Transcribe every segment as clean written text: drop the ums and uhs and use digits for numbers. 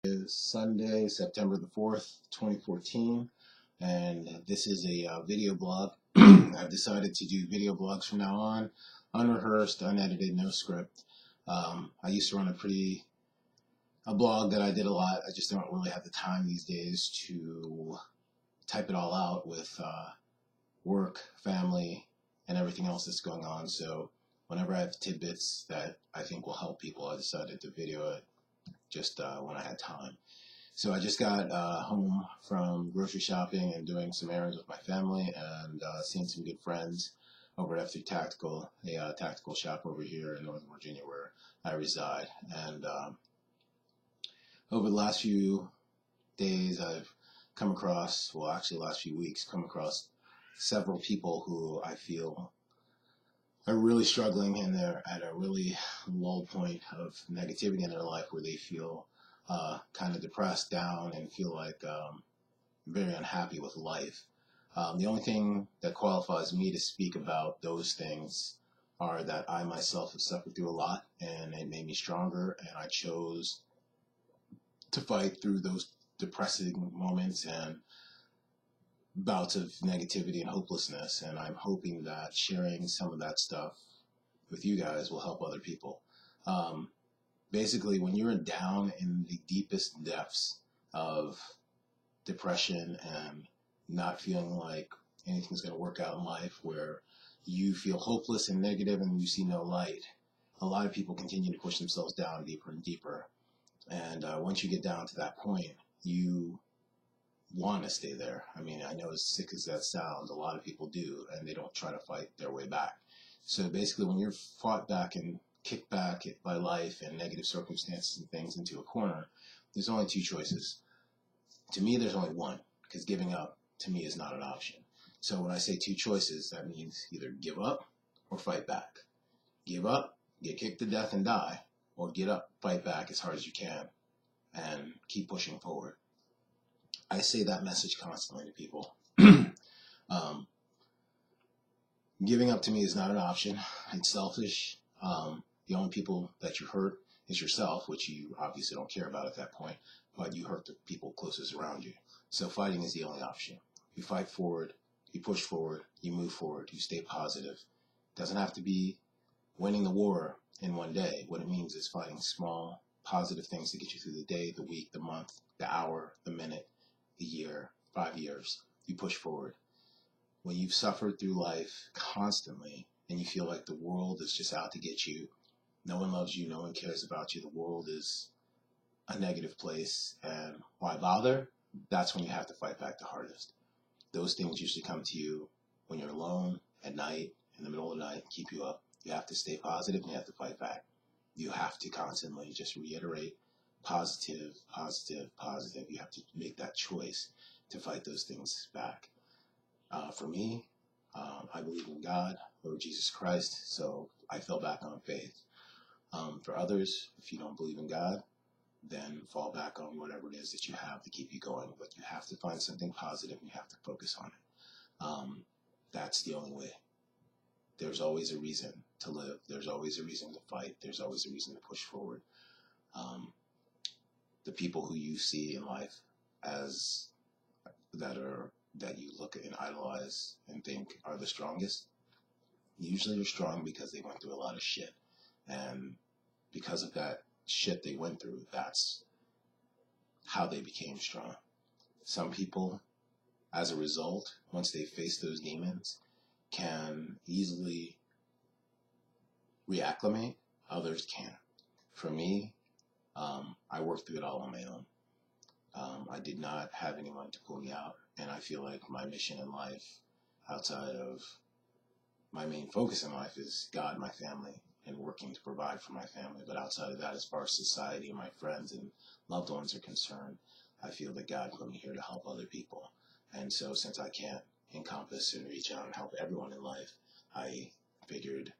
Is Sunday, September the 4th, 2014, and this is a video blog. I've decided to do video blogs from now on, unrehearsed, unedited, no script. I used to run a blog that I did a lot. I just don't really have the time these days to type it all out with work, family, and everything else that's going on. So whenever I have tidbits that I think will help people, I decided to video it just when I had time. So I just got home from grocery shopping and doing some errands with my family and seeing some good friends over at F3 Tactical, a tactical shop over here in Northern Virginia where I reside. And over the last few days, I've come across, well, actually last few weeks, come across several people who I feel are really struggling and they're at a really low point of negativity in their life where they feel kind of depressed, down, and feel like very unhappy with life. The only thing that qualifies me to speak about those things are that I myself have suffered through a lot and it made me stronger, and I chose to fight through those depressing moments and bouts of negativity and hopelessness, and I'm hoping that sharing some of that stuff with you guys will help other people. Basically, when you're down in the deepest depths of depression and not feeling like anything's going to work out in life, where you feel hopeless and negative and you see no light, a lot of people continue to push themselves down deeper and deeper. And once you get down to that point, you want to stay there. I mean, I know as sick as that sounds, a lot of people do, and they don't try to fight their way back. So basically, when you're fought back and kicked back by life and negative circumstances and things into a corner, there's only two choices. To me, there's only one, because giving up, to me, is not an option. So when I say two choices, that means either give up or fight back. Give up, get kicked to death and die, or get up, fight back as hard as you can, and keep pushing forward. I say that message constantly to people. Giving up to me is not an option. It's selfish. The only people that you hurt is yourself, which you obviously don't care about at that point, but you hurt the people closest around you. So fighting is the only option. You fight forward, you push forward, you move forward, you stay positive. It doesn't have to be winning the war in one day. What it means is fighting small, positive things to get you through the day, the week, the month, the hour, the minute, the year, 5 years. You push forward. When you've suffered through life constantly and you feel like the world is just out to get you, no one loves you, no one cares about you, the world is a negative place, and why bother? That's when you have to fight back the hardest. Those things usually come to you when you're alone, at night, in the middle of the night, keep you up. You have to stay positive and you have to fight back. You have to constantly just reiterate positive, positive, positive. You have to make that choice to fight those things back. For me, I believe in God, Lord Jesus Christ, so I fell back on faith. For others, if you don't believe in God, then fall back on whatever it is that you have to keep you going. But you have to find something positive and you have to focus on it. That's the only way. There's always a reason to live. There's always a reason to fight. There's always a reason to push forward. The people who you see in life as that you look at and idolize and think are the strongest, usually are strong because they went through a lot of shit. And because of that shit they went through, that's how they became strong. Some people, as a result, once they face those demons, can easily reacclimate. Others can't. For me, I worked through it all on my own. I did not have anyone to pull me out, and I feel like my mission in life, outside of my main focus in life, is God, my family, and working to provide for my family. But outside of that, as far as society and my friends and loved ones are concerned, I feel that God put me here to help other people. And so since I can't encompass and reach out and help everyone in life, I figured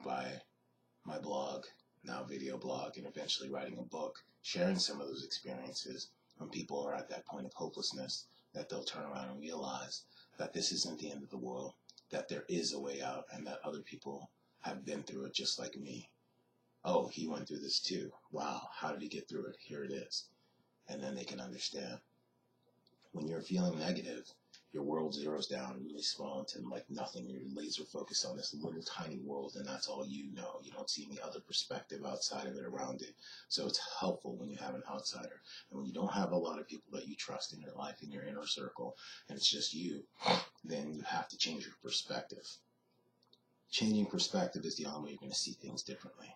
by my blog, now video blog, and eventually writing a book, sharing some of those experiences when people are at that point of hopelessness, that they'll turn around and realize that this isn't the end of the world, that there is a way out, and that other people have been through it just like me. Oh, he went through this too. Wow, how did he get through it? Here it is. and then they can understand. When you're feeling negative, your world zeroes down really small into like nothing. You're laser focused on this little tiny world, and that's all you know. You don't see any other perspective outside of it around it. So it's helpful when you have an outsider. And when you don't have a lot of people that you trust in your life, in your inner circle, and it's just you, then you have to change your perspective. Changing perspective is the only way you're going to see things differently.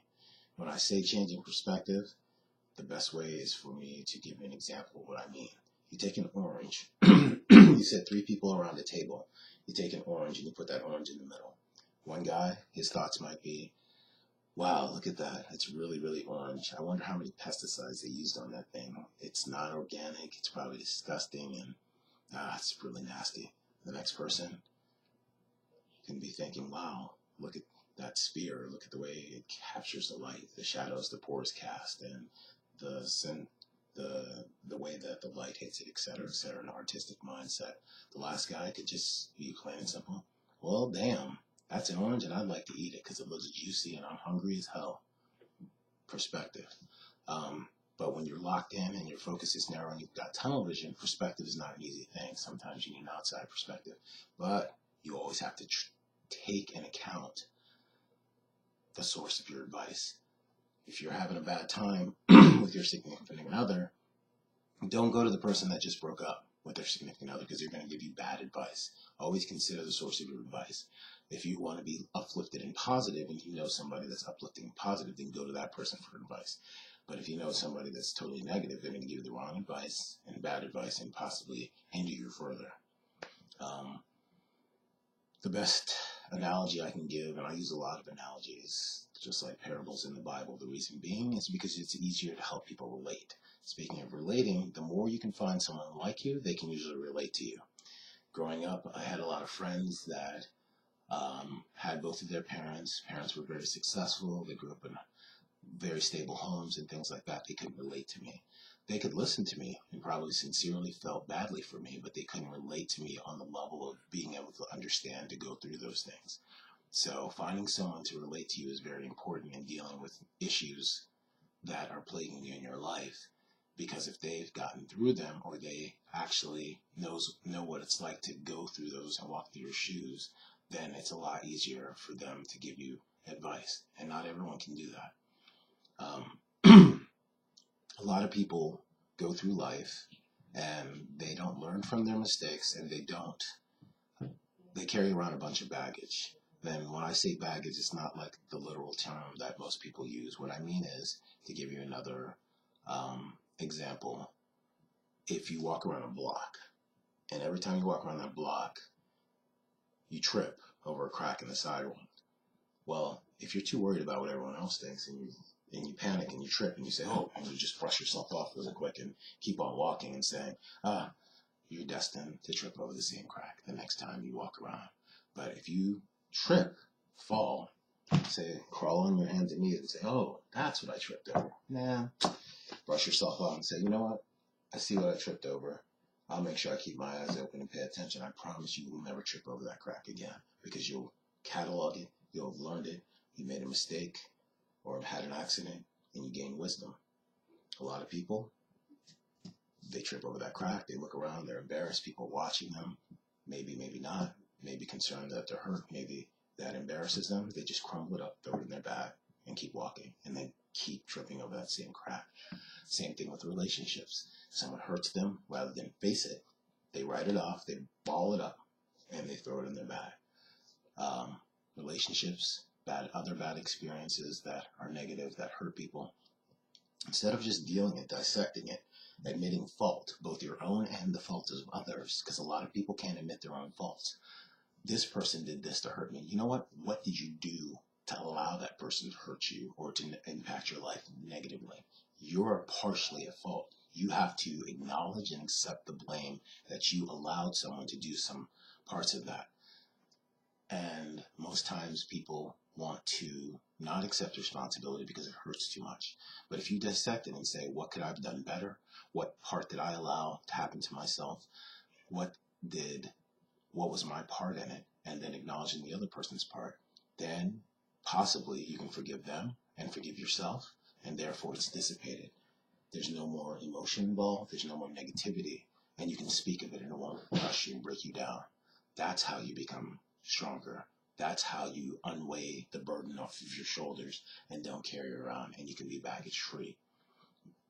When I say changing perspective, the best way is for me to give you an example of what I mean. You take an orange. You said 3 people around the table. You take an orange and you put that orange in the middle. One guy, his thoughts might be, wow, look at that. It's really, really orange. I wonder how many pesticides they used on that thing. It's not organic. It's probably disgusting, and it's really nasty. The next person can be thinking, wow, look at that sphere. Look at the way it captures the light, the shadows the pores cast, and the way that the light hits it, etc., an artistic mindset. The last guy could just be plain and simple, well, damn, that's an orange and I'd like to eat it because it looks juicy and I'm hungry as hell. Perspective. But when you're locked in and your focus is narrow and you've got tunnel vision, perspective is not an easy thing. Sometimes you need an outside perspective, but you always have to take into account the source of your advice. If you're having a bad time with your significant other, don't go to the person that just broke up with their significant other because they're going to give you bad advice. Always consider the source of your advice. If you want to be uplifted and positive and you know somebody that's uplifting and positive, then go to that person for advice. But if you know somebody that's totally negative, they're going to give you the wrong advice and bad advice and possibly hinder you further. The best analogy I can give, and I use a lot of analogies, just like parables in the Bible, the reason being is because it's easier to help people relate. Speaking of relating, the more you can find someone like you, they can usually relate to you. Growing up, I had a lot of friends that had both of their parents. Parents were very successful. They grew up in very stable homes and things like that. They couldn't relate to me. They could listen to me and probably sincerely felt badly for me, but they couldn't relate to me on the level of being able to understand, to go through those things. So finding someone to relate to you is very important in dealing with issues that are plaguing you in your life, because if they've gotten through them or they actually know what it's like to go through those and walk through your shoes, then it's a lot easier for them to give you advice. And not everyone can do that. A lot of people go through life and they don't learn from their mistakes, and they carry around a bunch of baggage. Then when I say baggage, it's not like the literal term that most people use. What I mean is, to give you another example, if you walk around a block, and every time you walk around that block, you trip over a crack in the sidewalk. Well, if you're too worried about what everyone else thinks, and you panic and you trip and you say, oh, and you just brush yourself off really quick and keep on walking and saying, you're destined to trip over the same crack the next time you walk around. But if you trip, fall, say, crawl on your hands and knees and say, oh, that's what I tripped over. Nah, brush yourself off and say, you know what? I see what I tripped over. I'll make sure I keep my eyes open and pay attention. I promise you will never trip over that crack again, because you'll catalog it, you'll have learned it, you made a mistake or have had an accident, and you gain wisdom. A lot of people, they trip over that crack, they look around, they're embarrassed, people watching them, maybe not, maybe concerned that they're hurt, maybe that embarrasses them, they just crumble it up, throw it in their bag, and keep walking, and then keep tripping over that same crack. Same thing with relationships. Someone hurts them, rather than face it, they write it off, they ball it up, and they throw it in their bag. Relationships, other bad experiences that are negative, that hurt people, instead of just dealing it, dissecting it, admitting fault, both your own and the faults of others, because a lot of people can't admit their own faults. This person did this to hurt me. You know what? What did you do to allow that person to hurt you or to impact your life negatively? You're partially at fault. You have to acknowledge and accept the blame that you allowed someone to do some parts of that. And most times people want to not accept responsibility because it hurts too much. But if you dissect it and say, what could I have done better? What part did I allow to happen to myself? What was my part in it? And then acknowledging the other person's part, then possibly you can forgive them and forgive yourself, and therefore it's dissipated. there's no more emotion involved, there's no more negativity, and you can speak of it and it won't crush you and break you down. That's how you become stronger. That's how you unweigh the burden off of your shoulders and don't carry it around, and you can be baggage free.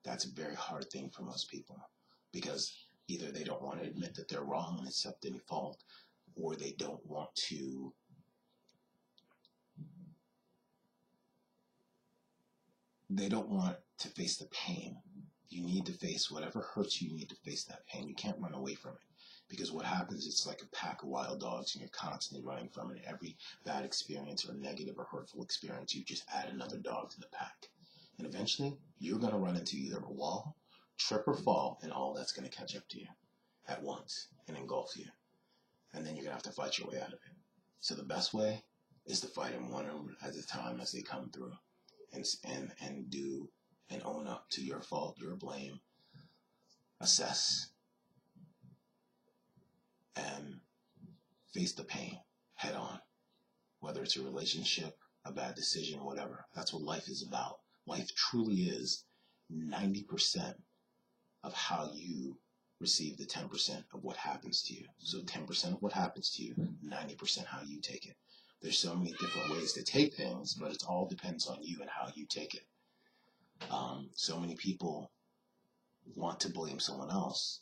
That's a very hard thing for most people, because either they don't want to admit that they're wrong and accept any fault, or they don't want to face the pain. You need to face whatever hurts you. You need to face that pain. You can't run away from it, because what happens, it's like a pack of wild dogs and you're constantly running from it. Every bad experience or negative or hurtful experience, you just add another dog to the pack. And eventually you're going to run into either a wall, trip or fall, and all that's going to catch up to you at once and engulf you. And then you're going to have to fight your way out of it. So the best way is to fight them one at a time as they come through, and do and own up to your fault, your blame, assess, and face the pain head on. Whether it's a relationship, a bad decision, whatever. That's what life is about. Life truly is 90% of how you receive the 10% of what happens to you. So 10% of what happens to you, 90% how you take it. There's so many different ways to take things, but it all depends on you and how you take it. So many people want to blame someone else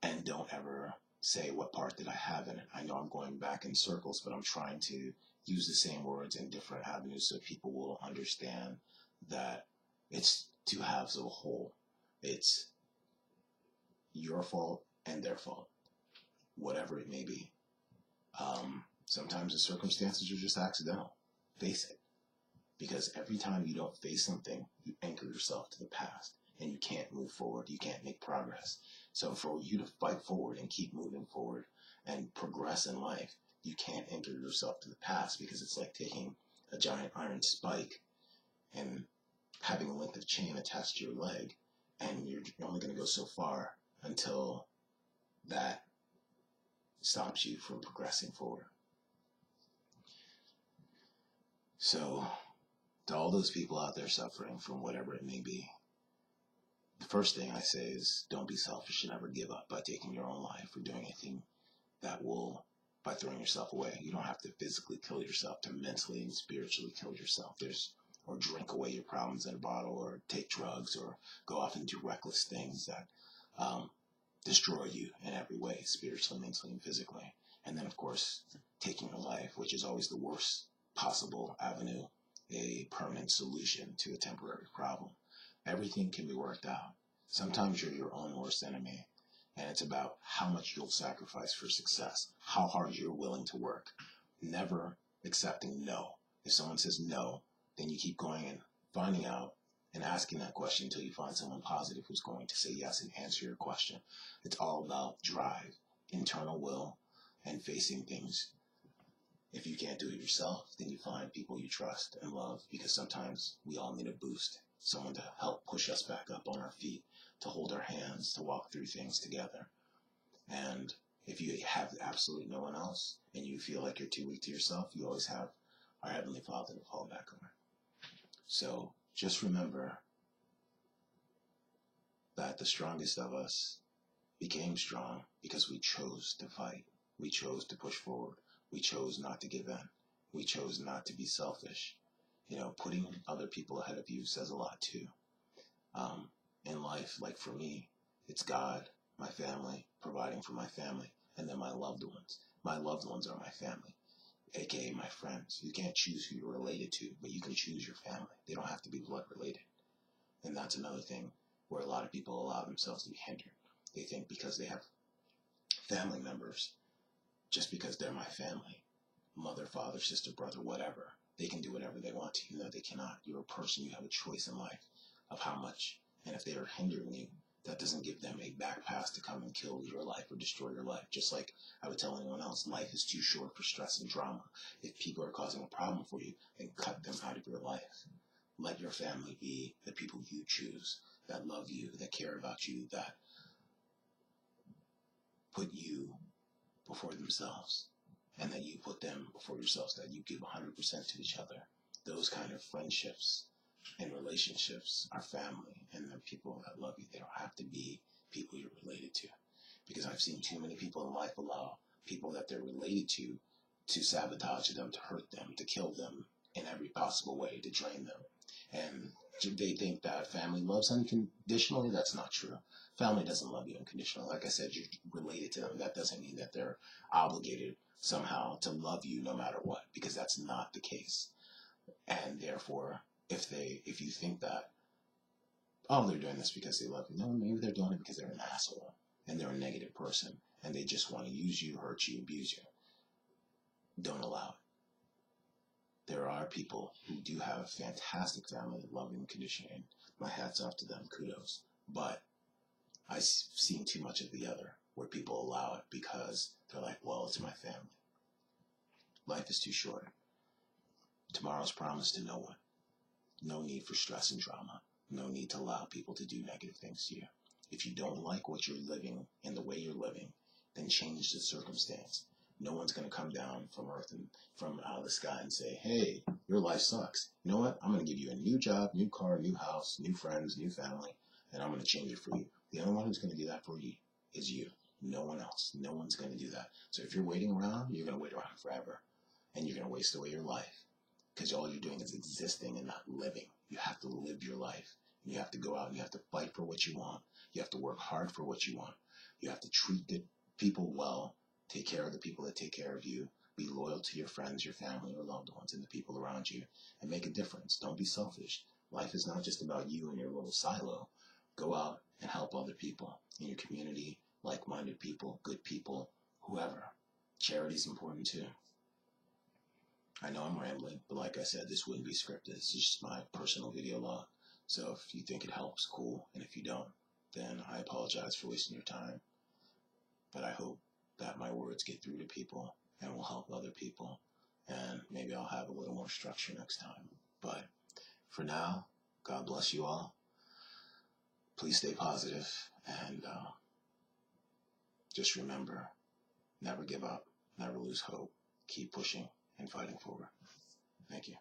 and don't ever say, what part did I have in it? I know I'm going back in circles, but I'm trying to use the same words in different avenues so people will understand that it's two halves of a whole. It's your fault and their fault, whatever it may be. Sometimes the circumstances are just accidental. Face it. Because every time you don't face something, you anchor yourself to the past, and you can't move forward. You can't make progress. So for you to fight forward and keep moving forward and progress in life, you can't anchor yourself to the past, because it's like taking a giant iron spike and having a length of chain attached to your leg, and you're only going to go so far until that stops you from progressing forward. So, to all those people out there suffering from whatever it may be, the first thing I say is don't be selfish and never give up by taking your own life or doing anything by throwing yourself away. You don't have to physically kill yourself to mentally and spiritually kill yourself. Or drink away your problems in a bottle, or take drugs, or go off and do reckless things that destroy you in every way, spiritually, mentally, and physically. And then, of course, taking your life, which is always the worst possible avenue, a permanent solution to a temporary problem. Everything can be worked out. Sometimes you're your own worst enemy, and it's about how much you'll sacrifice for success, how hard you're willing to work. Never accepting no. If someone says no, then you keep going and finding out and asking that question until you find someone positive who's going to say yes and answer your question. It's all about drive, internal will, and facing things. If you can't do it yourself, then you find people you trust and love, because sometimes we all need a boost, someone to help push us back up on our feet, to hold our hands, to walk through things together. And if you have absolutely no one else and you feel like you're too weak to yourself, you always have our Heavenly Father to fall back on. So just remember that the strongest of us became strong because we chose to fight. We chose to push forward. We chose not to give in. We chose not to be selfish. Putting other people ahead of you says a lot too. In life, like for me, it's God, my family, providing for my family, and then my loved ones. My loved ones are my family, aka my friends. You can't choose who you're related to, but you can choose your family. They don't have to be blood related. And that's another thing where a lot of people allow themselves to be hindered. They think because they have family members, just because they're my family, mother, father, sister, brother, whatever, they can do whatever they want to. You know they cannot. You're a person. You have a choice in life of how much. And if they are hindering you, that doesn't give them a back pass to come and kill your life or destroy your life. Just like I would tell anyone else, life is too short for stress and drama. If people are causing a problem for you, then cut them out of your life. Let your family be the people you choose, that love you, that care about you, that put you before themselves, and that you put them before yourselves, that you give 100% to each other. Those kind of friendships in relationships, our family, and the people that love you, they don't have to be people you're related to. Because I've seen too many people in life allow people that they're related to sabotage them, to hurt them, to kill them in every possible way, to drain them. And they think that family loves unconditionally. That's not true. Family doesn't love you unconditionally. Like I said, you're related to them. That doesn't mean that they're obligated somehow to love you no matter what, because that's not the case. And therefore, if you think that, oh, they're doing this because they love you, no, maybe they're doing it because they're an asshole and they're a negative person and they just want to use you, hurt you, abuse you. Don't allow it. There are people who do have a fantastic family that love you unconditionally, and my hat's off to them, kudos. But I've seen too much of the other, where people allow it because they're like, well, it's my family. Life is too short. Tomorrow's promised to no one. No need for stress and drama. No need to allow people to do negative things to you. If you don't like what you're living and the way you're living, then change the circumstance. No one's going to come down from earth and from out of the sky and say, hey, your life sucks. You know what? I'm going to give you a new job, new car, new house, new friends, new family, and I'm going to change it for you. The only one who's going to do that for you is you. No one else. No one's going to do that. So if you're waiting around, you're going to wait around forever, and you're going to waste away your life, because all you're doing is existing and not living. You have to live your life. And you have to go out and you have to fight for what you want. You have to work hard for what you want. You have to treat the people well. Take care of the people that take care of you. Be loyal to your friends, your family, your loved ones, and the people around you, and make a difference. Don't be selfish. Life is not just about you and your little silo. Go out and help other people in your community, like-minded people, good people, whoever. Charity is important too. I know I'm rambling, but like I said, this wouldn't be scripted. It's just my personal video log. So if you think it helps, cool. And if you don't, then I apologize for wasting your time. But I hope that my words get through to people and will help other people. And maybe I'll have a little more structure next time. But for now, God bless you all. Please stay positive and just remember, never give up, never lose hope. Keep pushing and fighting forward. Thank you.